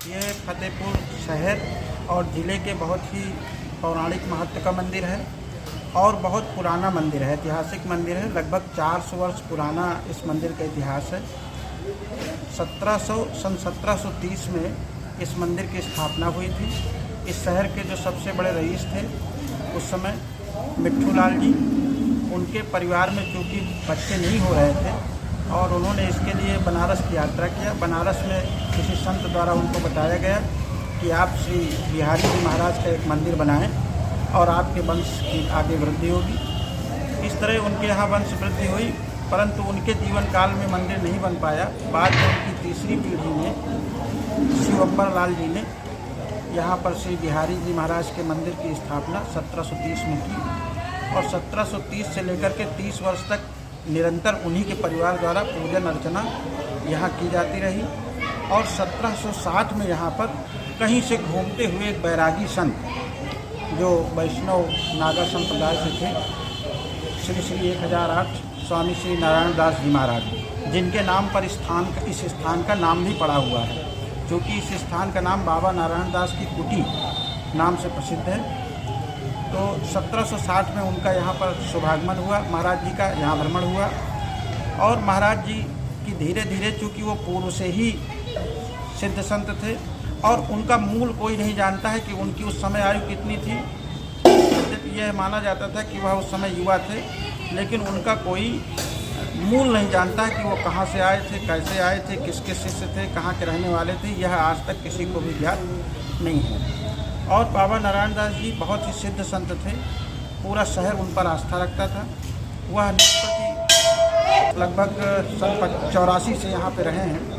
ये फतेहपुर शहर और ज़िले के बहुत ही पौराणिक महत्व का मंदिर है और बहुत पुराना मंदिर है, ऐतिहासिक मंदिर है। लगभग 400 वर्ष पुराना इस मंदिर का इतिहास है। सन 1730 में इस मंदिर की स्थापना हुई थी। इस शहर के जो सबसे बड़े रईस थे उस समय मिट्ठू लाल जी, उनके परिवार में चूँकि बच्चे नहीं हो रहे थे और उन्होंने इसके लिए बनारस की यात्रा किया। बनारस में किसी संत द्वारा उनको बताया गया कि आप श्री बिहारी जी महाराज का एक मंदिर बनाएं और आपके वंश की आगे वृद्धि होगी। इस तरह उनके यहाँ वंश वृद्धि हुई, परंतु उनके जीवन काल में मंदिर नहीं बन पाया। बाद में उनकी तीसरी पीढ़ी में शिवअंबर लाल जी ने यहाँ पर श्री बिहारी जी महाराज के मंदिर की स्थापना 1730 में की और 1730 से लेकर के 30 वर्ष तक निरंतर उन्हीं के परिवार द्वारा पूजन अर्चना यहाँ की जाती रही। और 1760 में यहाँ पर कहीं से घूमते हुए एक बैरागी संत जो वैष्णव नागा संप्रदाय से थे, श्री श्री 1008 स्वामी श्री नारायण दास जी महाराज, जिनके नाम पर इस स्थान का नाम भी पड़ा हुआ है, क्योंकि इस स्थान का नाम बाबा नारायण दास की कुटी नाम से प्रसिद्ध है। तो 1760 में उनका यहाँ पर शुभागमन हुआ, महाराज जी का यहाँ भ्रमण हुआ और महाराज जी की धीरे धीरे, चूँकि वो पूर्व से ही सिद्ध संत थे और उनका मूल कोई नहीं जानता है कि उनकी उस समय आयु कितनी थी। यह माना जाता था कि वह उस समय युवा थे, लेकिन उनका कोई मूल नहीं जानता कि वो कहाँ से आए थे, कैसे आए थे, किसके शिष्य थे, कहाँ के रहने वाले थे, यह आज तक किसी को भी ज्ञात नहीं है। और बाबा नारायण दास जी बहुत ही सिद्ध संत थे, पूरा शहर उन पर आस्था रखता था। वह निष्पत्ति लगभग सन 84 से यहाँ पे रहे हैं।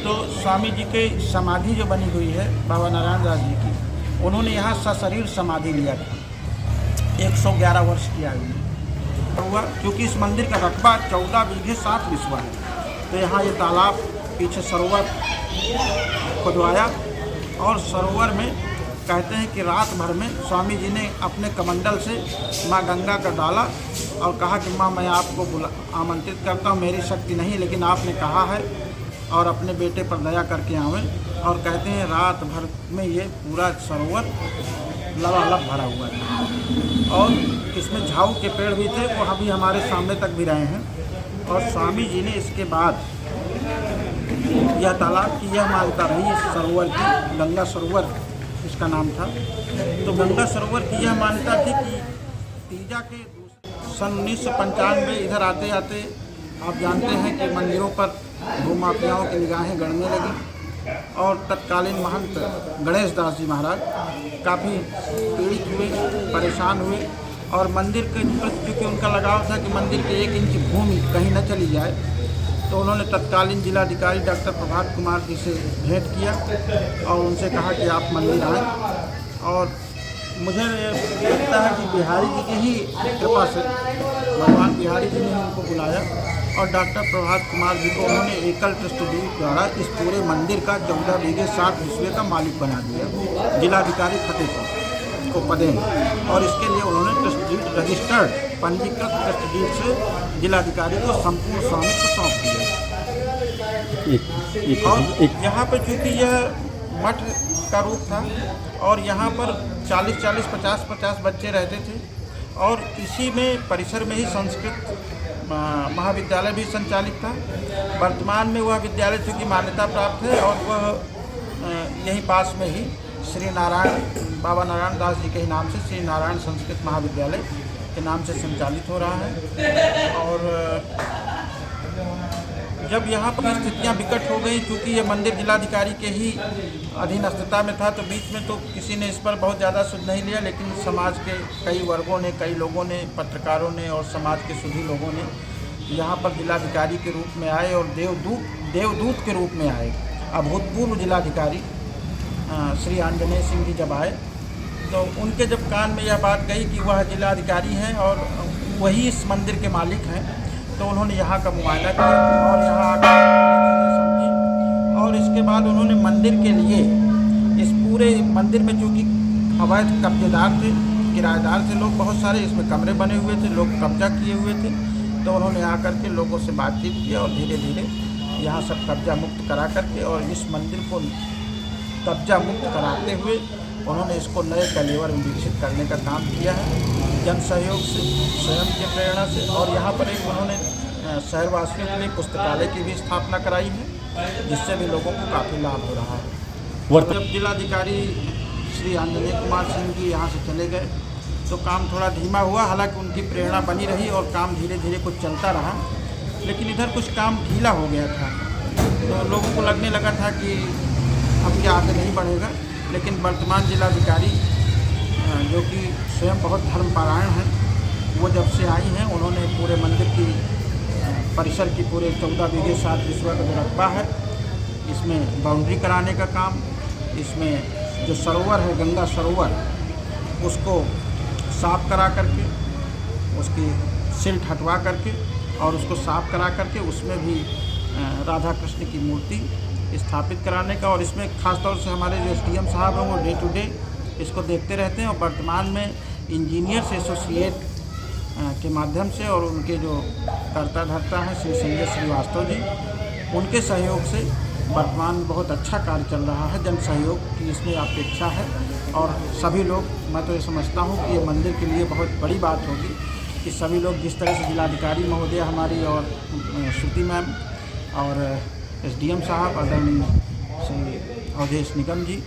तो स्वामी जी के समाधि जो बनी हुई है बाबा नारायण दास जी की, उन्होंने यहाँ सशरीर समाधि लिया था 111 वर्ष की आयु में हुआ, क्योंकि इस मंदिर का रकबा 14 बीघे 7 बिस्वा है। तो यहाँ ये तालाब, पीछे सरोवर खुदवाया और सरोवर में कहते हैं कि रात भर में स्वामी जी ने अपने कमंडल से माँ गंगा का डाला और कहा कि माँ मैं आपको आमंत्रित करता हूँ, मेरी शक्ति नहीं, लेकिन आपने कहा है और अपने बेटे पर दया करके आवें। और कहते हैं रात भर में ये पूरा सरोवर लबालब भरा हुआ था और इसमें झाऊ के पेड़ भी थे, वो अभी हमारे सामने तक भी रहे हैं। और स्वामी जी ने इसके बाद यह तालाब की यह मान्यता रही, इस सरोवर की, गंगा सरोवर इसका नाम था। तो गंगा सरोवर की यह मान्यता थी कि तीजा के सन 1995 इधर आते आते आप जानते हैं कि मंदिरों पर भूमाफियाओं की निगाहें गड़ने लगी और तत्कालीन महंत गणेश दास जी महाराज काफ़ी पीड़ित हुए, परेशान हुए और मंदिर के प्रति चूँकि उनका लगाव था कि मंदिर के 1 इंच भूमि कहीं न चली जाए, तो उन्होंने तत्कालीन जिलाधिकारी डॉक्टर प्रभात कुमार जी से भेंट किया और उनसे कहा कि आप मंदिर आएँ। और मुझे लगता है कि बिहारी जी की ही कृपा से भगवान बिहारी जी ने उनको बुलाया और डॉक्टर प्रभात कुमार जी को उन्होंने एकल ट्रस्ट डीड द्वारा इस पूरे मंदिर का 14 बीघे 7 बिस्वे का मालिक बना दिया, जिलाधिकारी फतेहपुर को पदेन। और इसके लिए उन्होंने ट्रस्ट डीड रजिस्टर्ड पंजीकृत ट्रस्ट डीड से जिलाधिकारी को संपूर्ण स्वामित्व सौंप दिया। और यहाँ पर चूँकि यह मठ का रूप था और यहाँ पर 40-40, 50-50 बच्चे रहते थे और इसी में परिसर में ही संस्कृत महाविद्यालय भी संचालित था। वर्तमान में वह विद्यालय चूँकि मान्यता प्राप्त है और वह यहीं पास में ही श्री नारायण, बाबा नारायण दास जी के ही नाम से श्री नारायण संस्कृत महाविद्यालय के नाम से संचालित हो रहा है। और जब यहाँ पर स्थितियाँ विकट हो गई, क्योंकि ये मंदिर जिलाधिकारी के ही अधीनस्थता में था, तो बीच में तो किसी ने इस पर बहुत ज़्यादा सुध नहीं लिया, लेकिन समाज के कई वर्गों ने, कई लोगों ने, पत्रकारों ने और समाज के सुधी लोगों ने यहाँ पर जिलाधिकारी के रूप में आए और देवदूत के रूप में आए। अभूतपूर्व जिलाधिकारी श्री आंजनेय सिंह जी जब आए तो उनके जब कान में यह बात गई कि वह जिलाधिकारी हैं और वही इस मंदिर के मालिक हैं, तो उन्होंने यहाँ का मुआयना किया और यहाँ आकर समझी। और इसके बाद उन्होंने मंदिर के लिए, इस पूरे मंदिर में चूँकि अवैध कब्जेदार थे, किराएदार थे लोग, बहुत सारे इसमें कमरे बने हुए थे, लोग कब्जा किए हुए थे, तो उन्होंने आकर के लोगों से बातचीत की और धीरे धीरे यहाँ सब कब्जा मुक्त करा करके और इस मंदिर को कब्जा मुक्त कराते हुए उन्होंने इसको नए कलेवर में विकसित करने का काम किया है, जन सहयोग से, स्वयं की प्रेरणा से। और यहाँ पर एक उन्होंने शहरवासियों के लिए पुस्तकालय की भी स्थापना कराई है, जिससे भी लोगों को काफ़ी लाभ हो रहा है। जब जिलाधिकारी श्री आंजनेय कुमार सिंह जी यहाँ से चले गए तो काम थोड़ा धीमा हुआ, हालांकि उनकी प्रेरणा बनी रही और काम धीरे धीरे कुछ चलता रहा, लेकिन इधर कुछ काम ढीला हो गया था। तो लोगों को लगने लगा था कि अब ये आगे नहीं बढ़ेगा, लेकिन वर्तमान जिलाधिकारी जो कि स्वयं बहुत धर्मपरायण हैं, वो जब से आई हैं उन्होंने पूरे मंदिर की परिसर की पूरे 14 बीघे 7 बिस्वा का जो रकबा है, इसमें बाउंड्री कराने का काम, इसमें जो सरोवर है गंगा सरोवर, उसको साफ करा करके, उसकी सिल्ट हटवा करके और उसको साफ करा करके उसमें भी राधा कृष्ण की मूर्ति स्थापित कराने का। और इसमें ख़ास तौर से हमारे जो एसडीएम साहब हैं वो डे टू डे इसको देखते रहते हैं। और वर्तमान में इंजीनियर्स एसोसिएट के माध्यम से और उनके जो कर्ता धर्ता हैं श्री संजय श्रीवास्तव जी, उनके सहयोग से वर्तमान में बहुत अच्छा कार्य चल रहा है। जन सहयोग की इसमें अपेक्षा है और सभी लोग, मैं तो ये समझता हूँ कि ये मंदिर के लिए बहुत बड़ी बात होगी कि सभी लोग जिस तरह से जिलाधिकारी महोदय हमारी और श्रुति मैम और एसडीएम साहब आदरणीय श्री अवधेश निगम जी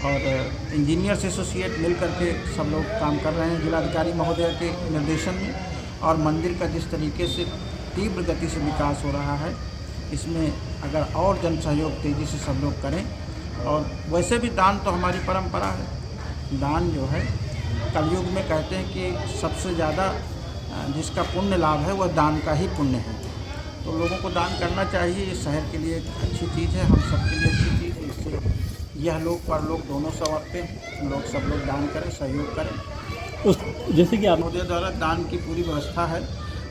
और इंजीनियर्स एसोसिएट मिल करके सब लोग काम कर रहे हैं जिलाधिकारी महोदय के निर्देशन में। और मंदिर का जिस तरीके से तीव्र गति से विकास हो रहा है, इसमें अगर और जन सहयोग तेज़ी से सब लोग करें, और वैसे भी दान तो हमारी परंपरा है। दान जो है कलयुग में कहते हैं कि सबसे ज़्यादा जिसका पुण्य लाभ है वह दान का ही पुण्य है। तो लोगों को दान करना चाहिए, ये शहर के लिए एक अच्छी चीज़ है, हम सब के लिए अच्छी चीज़ है। इससे यह लोग पर लोग दोनों संवरते हैं, लोग सब लोग दान करें, सहयोग करें। उस जैसे कि आप महोदय द्वारा दान की पूरी व्यवस्था है,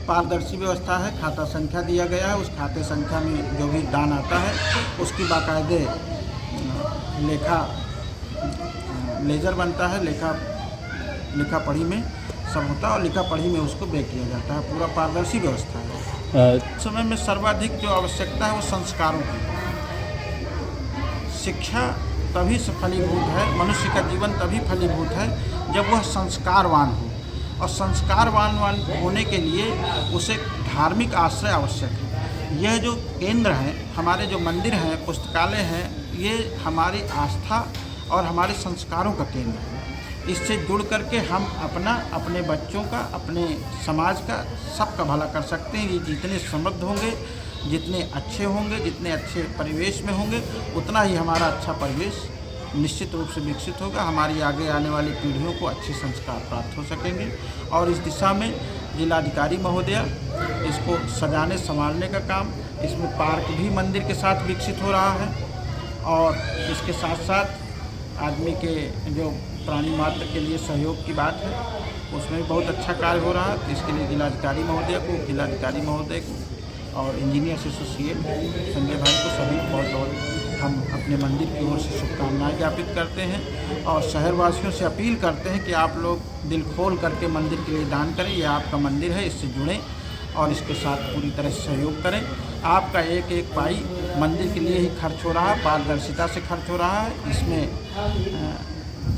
पारदर्शी व्यवस्था है, खाता संख्या दिया गया है, उस खाते संख्या में जो भी दान आता है उसकी बाकायदे लेखा लेजर बनता है, लेखा पढ़ी में सब होता है और लिखा पढ़ी में उसको ब्रेक किया जाता है। पूरा पारदर्शी व्यवस्था है। समय में सर्वाधिक जो आवश्यकता है वो संस्कारों की। शिक्षा तभी से फलीभूत है, मनुष्य का जीवन तभी फलीभूत है जब वह संस्कारवान हो, और संस्कारवान होने के लिए उसे धार्मिक आश्रय आवश्यक है। यह जो केंद्र हैं, हमारे जो मंदिर हैं, पुस्तकालय हैं, ये हमारी आस्था और हमारे संस्कारों का केंद्र है। इससे जुड़ करके हम अपने बच्चों का, अपने समाज का, सबका भला कर सकते हैं। ये जितने समृद्ध होंगे, जितने अच्छे होंगे, जितने अच्छे परिवेश में होंगे, उतना ही हमारा अच्छा परिवेश निश्चित रूप से विकसित होगा। हमारी आगे आने वाली पीढ़ियों को अच्छे संस्कार प्राप्त हो सकेंगे। और इस दिशा में जिलाधिकारी महोदया इसको सजाने संवारने का काम, इसमें पार्क भी मंदिर के साथ विकसित हो रहा है। और इसके साथ साथ आदमी के जो प्राणी मात्र के लिए सहयोग की बात है, उसमें भी बहुत अच्छा कार्य हो रहा है। तो इसके लिए जिलाधिकारी महोदय को और इंजीनियर्स एसोसिएट संजय भाई को सभी बहुत हम अपने मंदिर की ओर से शुभकामनाएं ज्ञापित करते हैं और शहरवासियों से अपील करते हैं कि आप लोग दिल खोल करके मंदिर के लिए दान करें। ये आपका मंदिर है, इससे जुड़ें और इसके साथ पूरी तरह से सहयोग करें। आपका एक एक पाई मंदिर के लिए ही खर्च हो रहा है, पारदर्शिता से खर्च हो रहा है। इसमें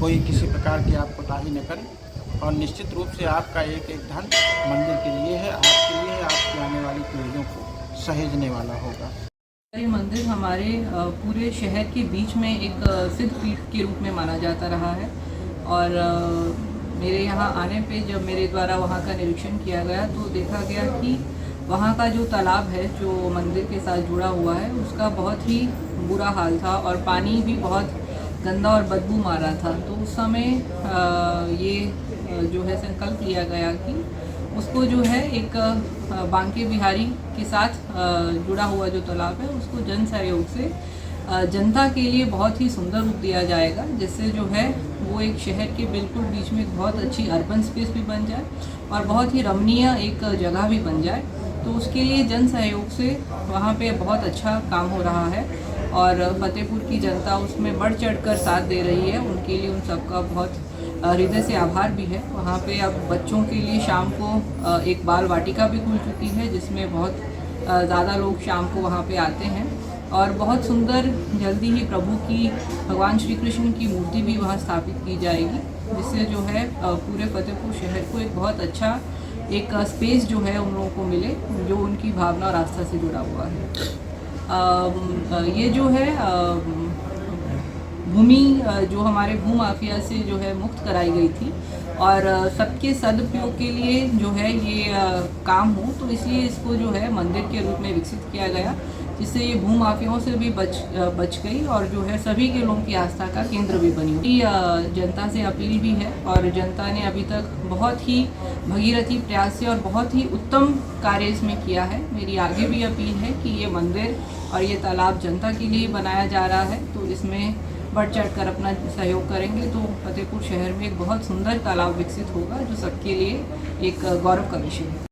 कोई किसी प्रकार की आप कोताही न करें और निश्चित रूप से आपका एक एक धन मंदिर के लिए है, आपके लिए है, आपकी आने वाली पीढ़ियों को सहेजने वाला होगा। ये मंदिर हमारे पूरे शहर के बीच में एक सिद्ध पीठ के रूप में माना जाता रहा है। और मेरे यहाँ आने पे जब मेरे द्वारा वहाँ का निरीक्षण किया गया तो देखा गया कि वहाँ का जो तालाब है जो मंदिर के साथ जुड़ा हुआ है उसका बहुत ही बुरा हाल था और पानी भी बहुत गंदा और बदबू मारा था। तो उस समय ये जो है संकल्प लिया गया कि उसको जो है एक बांके बिहारी के साथ जुड़ा हुआ जो तालाब है उसको जन सहयोग से जनता के लिए बहुत ही सुंदर रूप दिया जाएगा, जिससे जो है वो एक शहर के बिल्कुल बीच में एक बहुत अच्छी अर्बन स्पेस भी बन जाए और बहुत ही रमणीय एक जगह भी बन जाए। तो उसके लिए जन सहयोग से वहाँ पे बहुत अच्छा काम हो रहा है और फतेहपुर की जनता उसमें बढ़ चढ़कर साथ दे रही है। उनके लिए उन सबका बहुत हृदय से आभार भी है। वहाँ पे अब बच्चों के लिए शाम को एक बाल वाटिका भी खुल चुकी है जिसमें बहुत ज़्यादा लोग शाम को वहाँ पे आते हैं और बहुत सुंदर जल्दी ही प्रभु की, भगवान श्री कृष्ण की मूर्ति भी वहाँ स्थापित की जाएगी, जिससे जो है पूरे फतेहपुर शहर को एक बहुत अच्छा एक स्पेस जो है उन लोगों को मिले जो उनकी भावना और आस्था से जुड़ा हुआ है। ये जो है भूमि जो हमारे भू माफिया से जो है मुक्त कराई गई थी और सबके सदुपयोग के लिए जो है ये काम हो, तो इसलिए इसको जो है मंदिर के रूप में विकसित किया गया, जिससे ये भू माफियाओं से भी बच गई और जो है सभी के लोगों की आस्था का केंद्र भी बनी हुई। जनता से अपील भी है और जनता ने अभी तक बहुत ही भगीरथी प्रयास से और बहुत ही उत्तम कार्य इसमें किया है। मेरी आगे भी अपील है कि ये मंदिर और ये तालाब जनता के लिए बनाया जा रहा है, तो इसमें बढ़ चढ़ कर अपना सहयोग करेंगे तो फतेहपुर शहर में एक बहुत सुंदर तालाब विकसित होगा जो सबके लिए एक गौरव का विषय है।